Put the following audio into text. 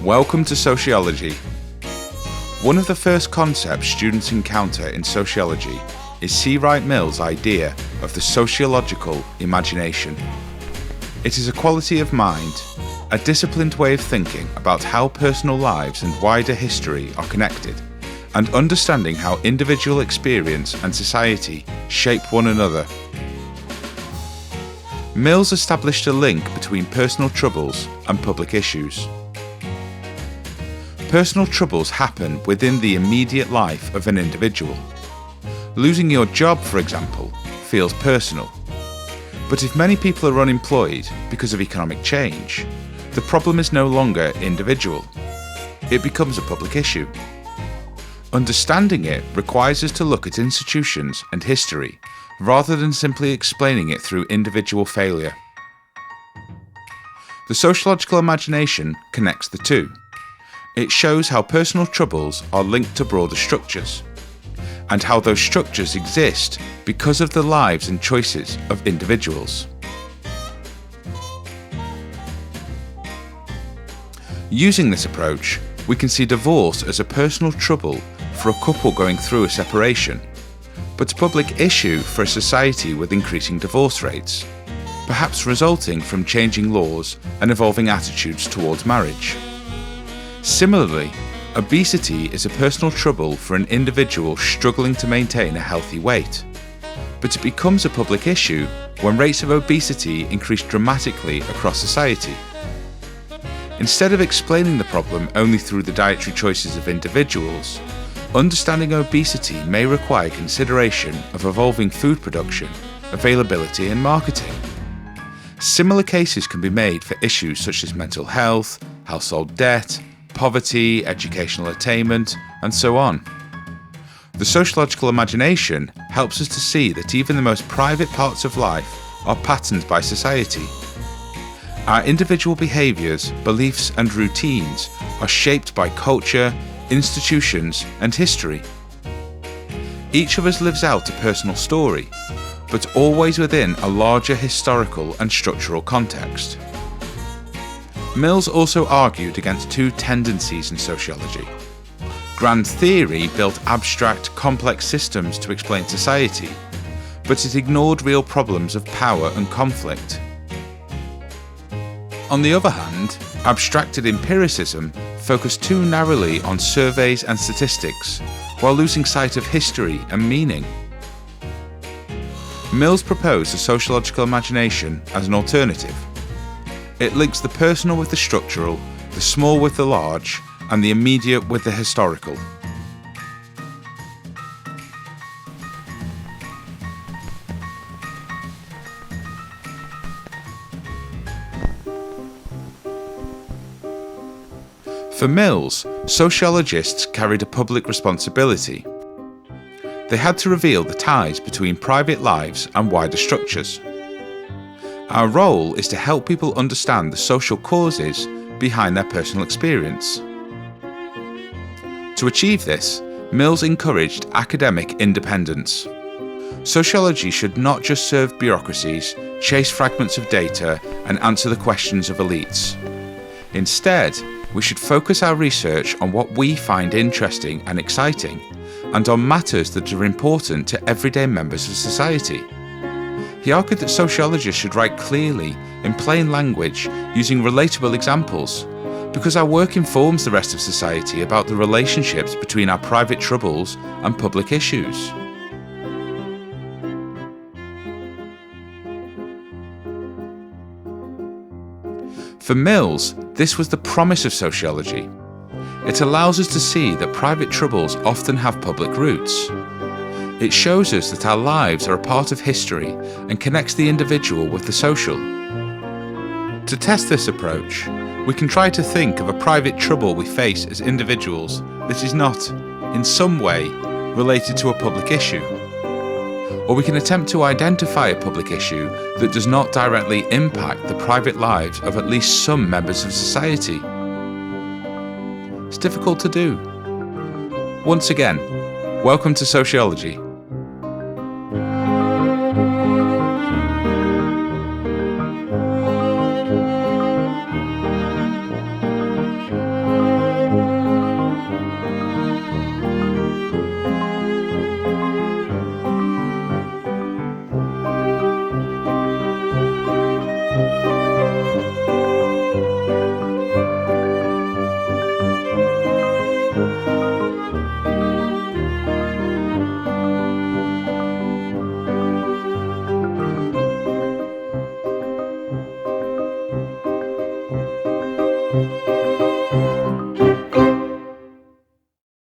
Welcome to Sociology. One of the first concepts students encounter in sociology is C. Wright Mills' idea of the sociological imagination. It is a quality of mind, a disciplined way of thinking about how personal lives and wider history are connected, and understanding how individual experience and society shape one another. Mills established a link between personal troubles and public issues. Personal troubles happen within the immediate life of an individual. Losing your job, for example, feels personal. But if many people are unemployed because of economic change, the problem is no longer individual. It becomes a public issue. Understanding it requires us to look at institutions and history rather than simply explaining it through individual failure. The sociological imagination connects the two. It shows how personal troubles are linked to broader structures, and how those structures exist because of the lives and choices of individuals. Using this approach, we can see divorce as a personal trouble for a couple going through a separation, but a public issue for a society with increasing divorce rates, perhaps resulting from changing laws and evolving attitudes towards marriage. Similarly, obesity is a personal trouble for an individual struggling to maintain a healthy weight, but it becomes a public issue when rates of obesity increase dramatically across society. Instead of explaining the problem only through the dietary choices of individuals, understanding obesity may require consideration of evolving food production, availability, and marketing. Similar cases can be made for issues such as mental health, household debt, poverty, educational attainment, and so on. The sociological imagination helps us to see that even the most private parts of life are patterned by society. Our individual behaviours, beliefs, and routines are shaped by culture, institutions, and history. Each of us lives out a personal story, but always within a larger historical and structural context. Mills also argued against two tendencies in sociology. Grand theory built abstract, complex systems to explain society, but it ignored real problems of power and conflict. On the other hand, abstracted empiricism focused too narrowly on surveys and statistics, while losing sight of history and meaning. Mills proposed a sociological imagination as an alternative. It links the personal with the structural, the small with the large, and the immediate with the historical. For Mills, sociologists carried a public responsibility. They had to reveal the ties between private lives and wider structures. Our role is to help people understand the social causes behind their personal experience. To achieve this, Mills encouraged academic independence. Sociology should not just serve bureaucracies, chase fragments of data, and answer the questions of elites. Instead, we should focus our research on what we find interesting and exciting, and on matters that are important to everyday members of society. He argued that sociologists should write clearly, in plain language, using relatable examples, because our work informs the rest of society about the relationships between our private troubles and public issues. For Mills, this was the promise of sociology. It allows us to see that private troubles often have public roots. It shows us that our lives are a part of history and connects the individual with the social. To test this approach, we can try to think of a private trouble we face as individuals that is not, in some way, related to a public issue. Or we can attempt to identify a public issue that does not directly impact the private lives of at least some members of society. It's difficult to do. Once again, welcome to Sociology.